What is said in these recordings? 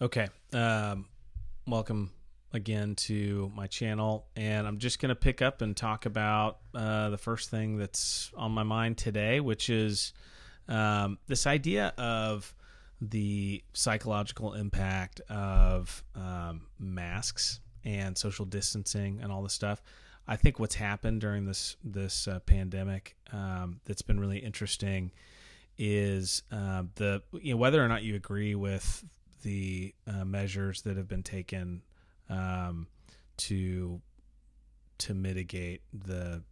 Okay. Welcome again to my channel. And I'm just going to pick up and talk about the first thing that's on my mind today, which is this idea of the psychological impact of masks and social distancing and all this stuff. I think what's happened during this pandemic that's been really interesting is whether or not you agree with the measures that have been taken to mitigate the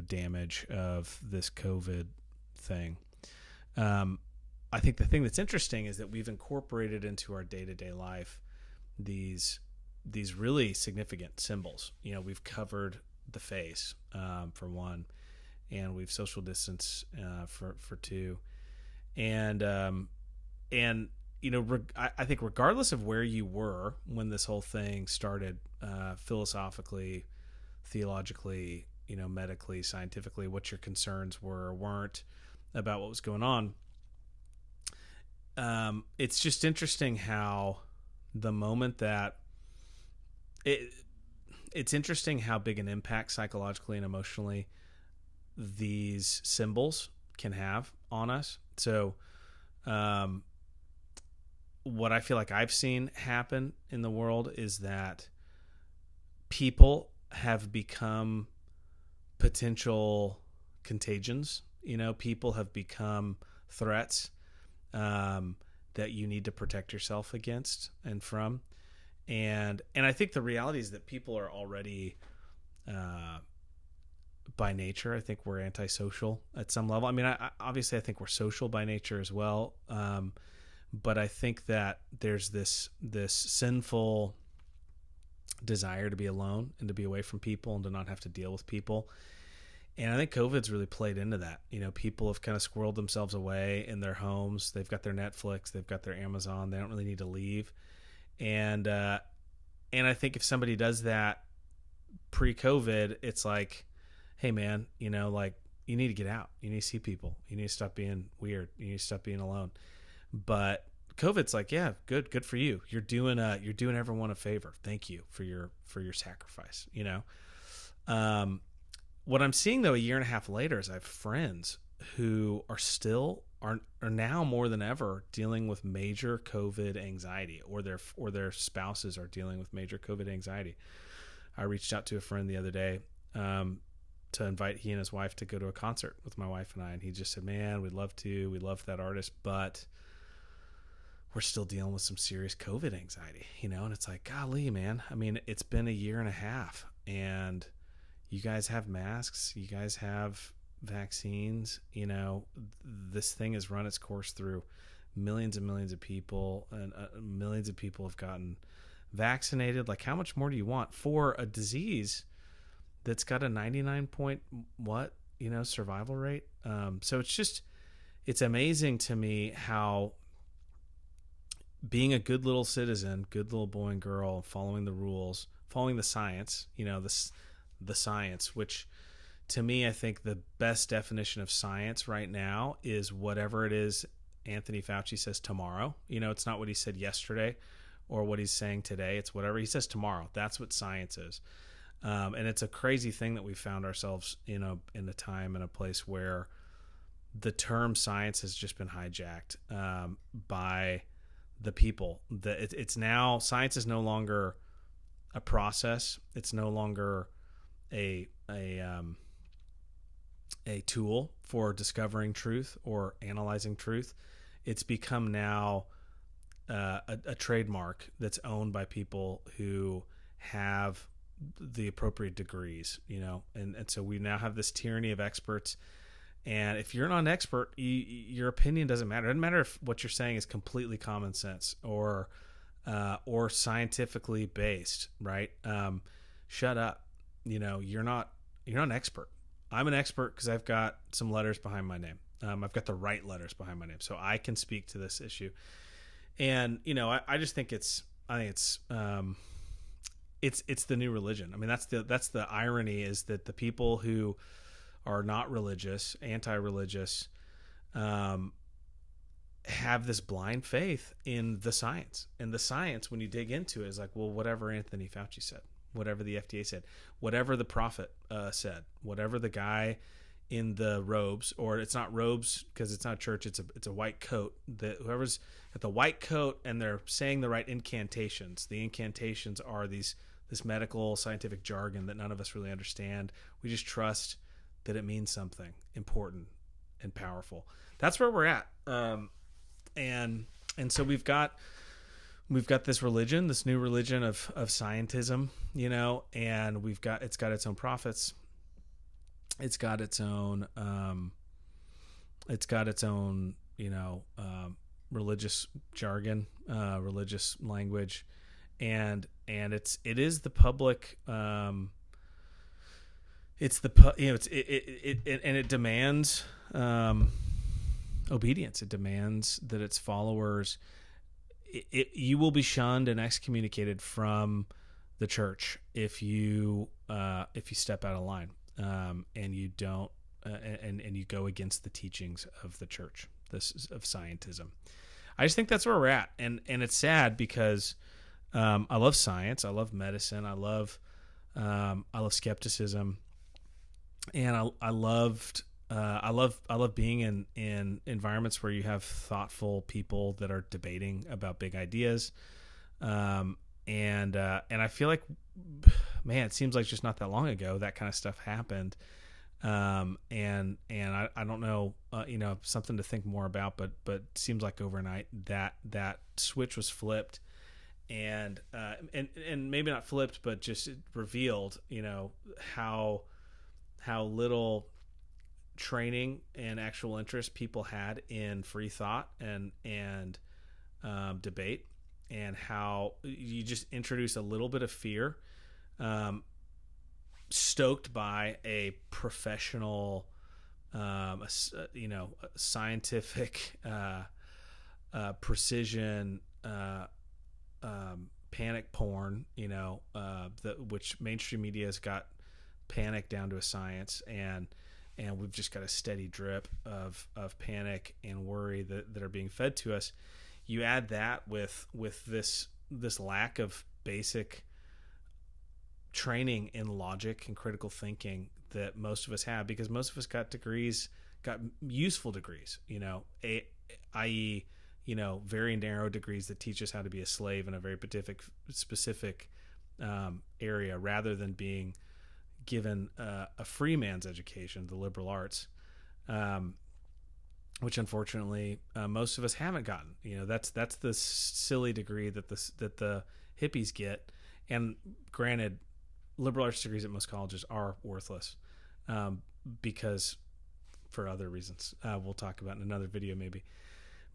damage of this COVID thing. I think the thing that's interesting is that we've incorporated into our day-to-day life these really significant symbols. We've covered the face for one, and we've social distanced for two, and I think regardless of where you were when this whole thing started, philosophically, theologically, medically, scientifically, what your concerns were or weren't about what was going on. It's just interesting how the moment that it's interesting how big an impact psychologically and emotionally these symbols can have on us. So, what I feel like I've seen happen in the world is that people have become potential contagions. People have become threats that you need to protect yourself against and from. And I think the reality is that people are already, by nature, I think we're antisocial at some level. I mean, obviously I think we're social by nature as well. But I think that there's this sinful desire to be alone and to be away from people and to not have to deal with people. And I think COVID's really played into that. People have kind of squirreled themselves away in their homes. They've got their Netflix, they've got their Amazon. They don't really need to leave. And I think if somebody does that pre-COVID, it's like, hey man, you need to get out. You need to see people. You need to stop being weird. You need to stop being alone. But COVID's like, yeah, good for you. You're doing everyone a favor. Thank you for your sacrifice. What I'm seeing though a year and a half later is I have friends who are now more than ever dealing with major COVID anxiety, or their spouses are dealing with major COVID anxiety. I reached out to a friend the other day to invite he and his wife to go to a concert with my wife and I, and he just said, man, we'd love to. We love that artist, but we're still dealing with some serious COVID anxiety, and it's like, golly, man. I mean, it's been a year and a half, and you guys have masks, you guys have vaccines, this thing has run its course through millions and millions of people, and millions of people have gotten vaccinated. Like, how much more do you want for a disease that's got a 99 point survival rate? So it's amazing to me how being a good little citizen, good little boy and girl, following the rules, following the science, the science, which to me, I think the best definition of science right now is whatever it is Anthony Fauci says tomorrow. It's not what he said yesterday or what he's saying today. It's whatever he says tomorrow. That's what science is. And it's a crazy thing that we found ourselves in a time and a place where the term science has just been hijacked by the people. It's now, science is no longer a process. It's no longer a tool for discovering truth or analyzing truth. It's become now a trademark that's owned by people who have the appropriate degrees, and so we now have this tyranny of experts. And if you're not an expert, your opinion doesn't matter. It doesn't matter if what you're saying is completely common sense or scientifically based, right? Shut up. You're not an expert. I'm an expert because I've got some letters behind my name. I've got the right letters behind my name, so I can speak to this issue. And I just think it's the new religion. I mean, that's the irony, is that the people who are not religious, anti-religious, have this blind faith in the science. And the science, when you dig into it, is like, well, whatever Anthony Fauci said, whatever the FDA said, whatever the prophet said, whatever the guy in the robes, or it's not robes because it's not church, it's a white coat, that whoever's at the white coat and they're saying the right incantations. The incantations are this medical scientific jargon that none of us really understand. We just trust that it means something important and powerful. That's where we're at. And so we've got this religion, this new religion of scientism, and it's got its own prophets. It's got its own religious jargon, religious language, and it is the public. It demands obedience. It demands that its followers. You will be shunned and excommunicated from the church if you step out of line, and you don't, and you go against the teachings of the church. This is of scientism. I just think that's where we're at, and it's sad because I love science, I love medicine, I love skepticism, and I love being in environments where you have thoughtful people that are debating about big ideas, and I feel like, man, it seems like just not that long ago that kind of stuff happened, and I don't know, something to think more about, but it seems like overnight that switch was flipped, and maybe not flipped, but just revealed, how little training and actual interest people had in free thought and debate, and how you just introduce a little bit of fear, stoked by a professional, scientific precision panic porn, which mainstream media has got panic down to a science, and we've just got a steady drip of panic and worry that are being fed to us. You add that with this lack of basic training in logic and critical thinking that most of us have, because most of us got useful degrees, i.e., very narrow degrees that teach us how to be a slave in a very specific area, rather than being given a free man's education, the liberal arts, which unfortunately most of us haven't gotten. That's the silly degree that the hippies get. And granted, liberal arts degrees at most colleges are worthless, because for other reasons we'll talk about in another video maybe.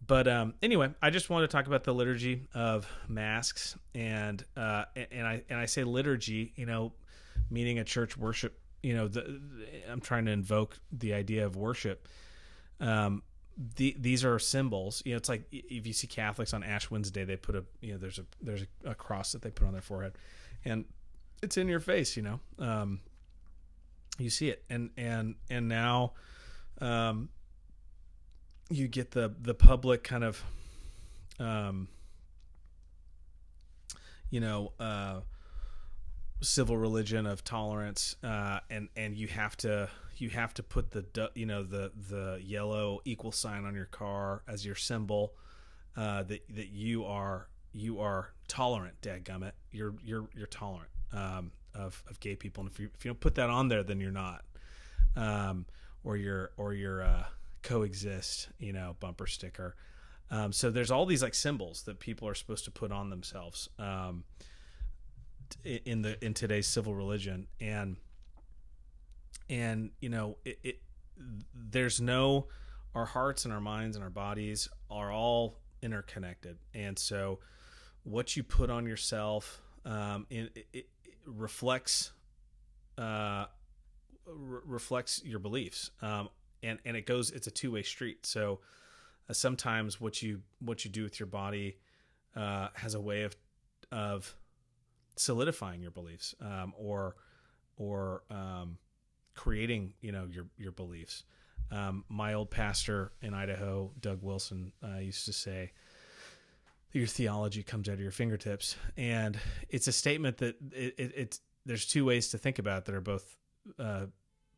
But anyway, I just wanted to talk about the liturgy of masks, and I say liturgy, meaning a church worship. I'm trying to invoke the idea of worship. These are symbols. It's like if you see Catholics on Ash Wednesday, they put there's a cross that they put on their forehead, and it's in your face. You see it, and now you get the public kind of civil religion of tolerance, and you have to put the yellow equal sign on your car as your symbol, that you are tolerant. Dadgummit, you're tolerant of gay people, and if you don't put that on there, then you're not, or you're coexist, bumper sticker. So there's all these like symbols that people are supposed to put on themselves in today's civil religion, and there's no, our hearts and our minds and our bodies are all interconnected, and so what you put on yourself it reflects your beliefs, and it's a two-way street. So sometimes what you do with your body has a way of solidifying your beliefs, or creating your beliefs, My old pastor in Idaho, Doug Wilson, used to say, your theology comes out of your fingertips. And it's a statement that it's there's two ways to think about it that are both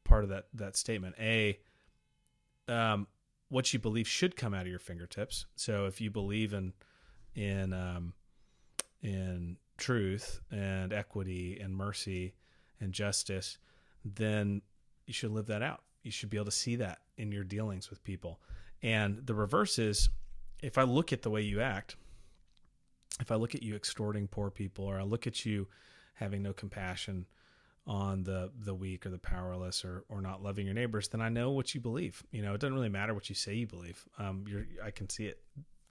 part of that statement. What you believe should come out of your fingertips. So if you believe in truth and equity and mercy and justice, then you should live that out. You should be able to see that in your dealings with people. And the reverse is, if I look at the way you act, if I look at you extorting poor people, or I look at you having no compassion on the weak or the powerless, or not loving your neighbors, then I know what you believe. It doesn't really matter what you say you believe. I can see it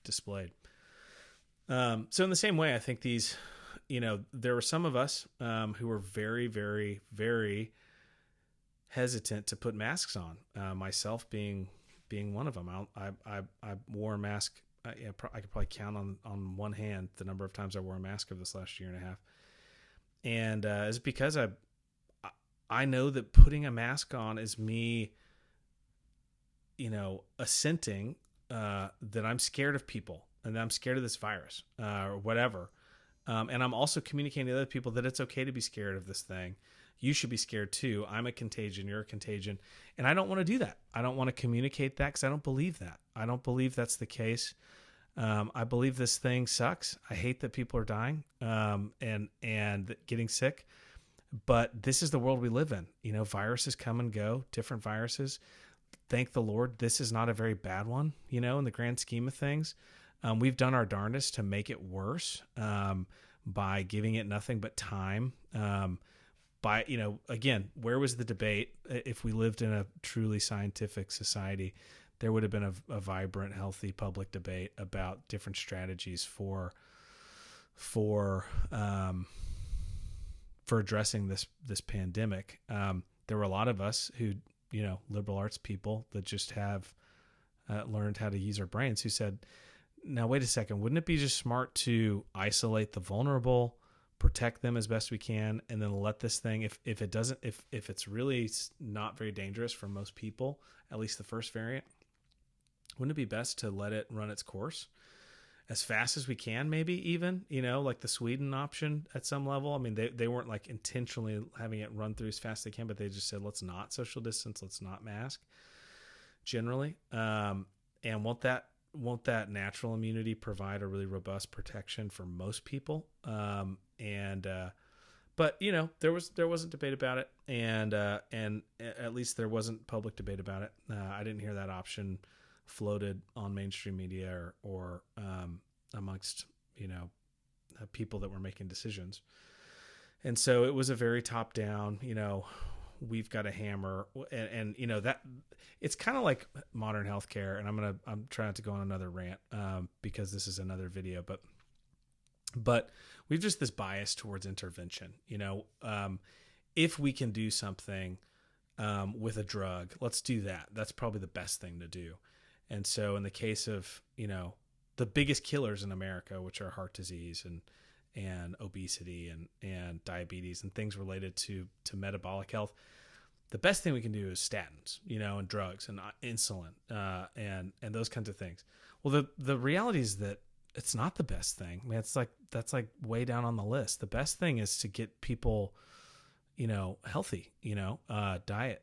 displayed. So in the same way, I think these, there were some of us who were very, very, very hesitant to put masks on. Myself being one of them. I wore a mask. I could probably count on one hand the number of times I wore a mask over this last year and a half. And it's because I know that putting a mask on is me, assenting that I'm scared of people and that I'm scared of this virus or whatever. And I'm also communicating to other people that it's okay to be scared of this thing. You should be scared too. I'm a contagion. You're a contagion. And I don't want to do that. I don't want to communicate that because I don't believe that. I don't believe that's the case. I believe this thing sucks. I hate that people are dying and getting sick. But this is the world we live in. Viruses come and go, different viruses. Thank the Lord, this is not a very bad one, in the grand scheme of things. We've done our darndest to make it worse by giving it nothing but time. Again, where was the debate? If we lived in a truly scientific society, there would have been a vibrant, healthy public debate about different strategies for addressing this pandemic. There were a lot of us who, liberal arts people that just have learned how to use our brains, who said, now, wait a second, wouldn't it be just smart to isolate the vulnerable, protect them as best we can, and then let this thing, if it's really not very dangerous for most people, at least the first variant, wouldn't it be best to let it run its course as fast as we can, maybe even, like the Sweden option at some level? I mean, they weren't like intentionally having it run through as fast as they can, but they just said, let's not social distance, let's not mask generally. And won't that natural immunity provide a really robust protection for most people? But there wasn't debate about it, and at least there wasn't public debate about it. I didn't hear that option floated on mainstream media or amongst people that were making decisions. And so it was a very top down, we've got a hammer, and that it's kind of like modern healthcare. And I'm trying not to go on another rant because this is another video, but we've just this bias towards intervention. If we can do something with a drug, let's do that. That's probably the best thing to do. And so in the case of, the biggest killers in America, which are heart disease and obesity and diabetes and things related to metabolic health, the best thing we can do is statins, and drugs and insulin and those kinds of things. Well, the reality is that it's not the best thing. I mean, that's like way down on the list. The best thing is to get people, healthy, diet.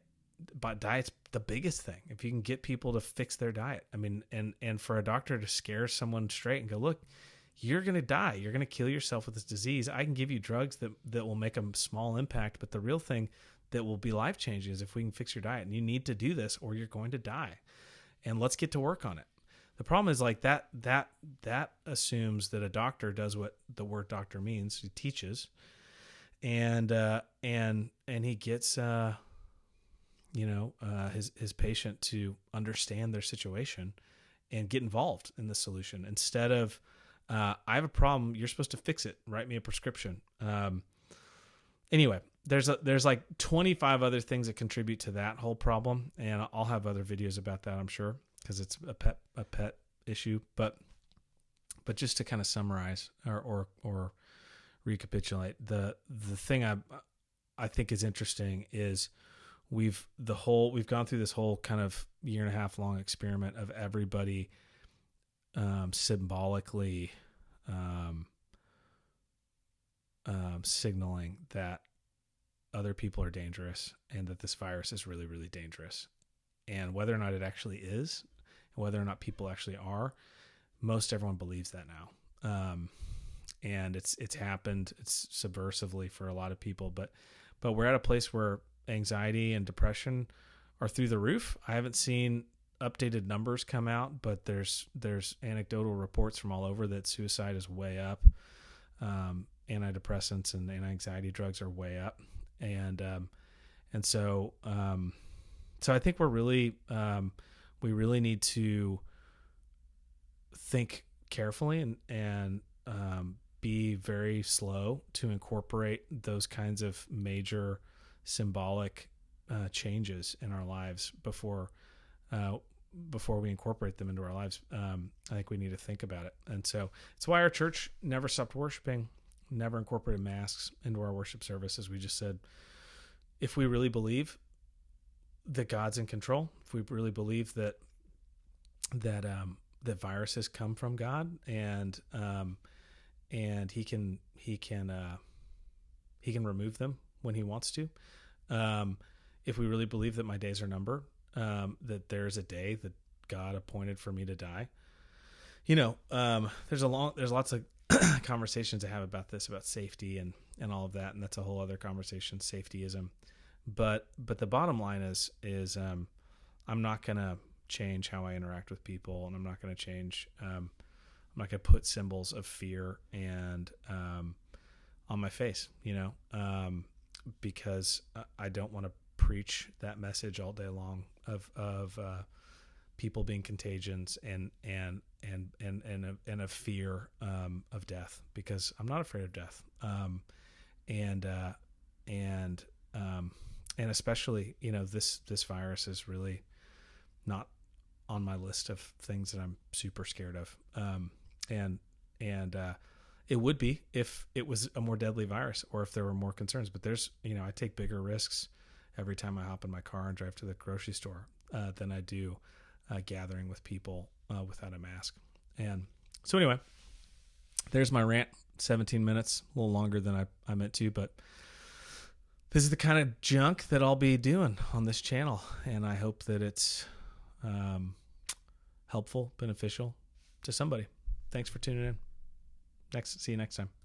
But diet's the biggest thing. If you can get people to fix their diet, I mean, and for a doctor to scare someone straight and go, look, you're going to die. You're going to kill yourself with this disease. I can give you drugs that will make a small impact. But the real thing that will be life-changing is if we can fix your diet, and you need to do this or you're going to die, and let's get to work on it. The problem is like that assumes that a doctor does what the word doctor means. He teaches and he gets, his patient to understand their situation and get involved in the solution instead of, I have a problem, you're supposed to fix it, write me a prescription. Anyway, there's like 25 other things that contribute to that whole problem. And I'll have other videos about that, I'm sure, because it's a pet issue, but just to kind of summarize or recapitulate, the thing I think is interesting is we've gone through this whole kind of year and a half long experiment of everybody symbolically signaling that other people are dangerous and that this virus is really, really dangerous. And whether or not it actually is, and whether or not people actually are, most everyone believes that now. And it's happened. It's subversively for a lot of people, but we're at a place where anxiety and depression are through the roof. I haven't seen updated numbers come out, but there's anecdotal reports from all over that suicide is way up. Antidepressants and anxiety drugs are way up. And so I think we really need to think carefully and be very slow to incorporate those kinds of major symbolic changes in our lives before we incorporate them into our lives. I think we need to think about it. And so it's why our church never stopped worshiping, never incorporated masks into our worship services. We just said, if we really believe that God's in control, if we really believe that viruses come from God and he can remove them when he wants to. If we really believe that my days are numbered, that there's a day that God appointed for me to die, there's lots of conversations to have about this, about safety and all of that. And that's a whole other conversation, safetyism. But the bottom line is I'm not going to change how I interact with people, and I'm not going to change, I'm not going to put symbols of fear and on my face, because I don't want to preach that message all day long of people being contagions and a fear of death, because I'm not afraid of death, and especially this virus is really not on my list of things that I'm super scared of. And it would be if it was a more deadly virus or if there were more concerns, but there's, I take bigger risks every time I hop in my car and drive to the grocery store, than I do, gathering with people, without a mask. And so anyway, there's my rant, 17 minutes, a little longer than I meant to, but this is the kind of junk that I'll be doing on this channel. And I hope that it's, helpful, beneficial to somebody. Thanks for tuning in. See you next time.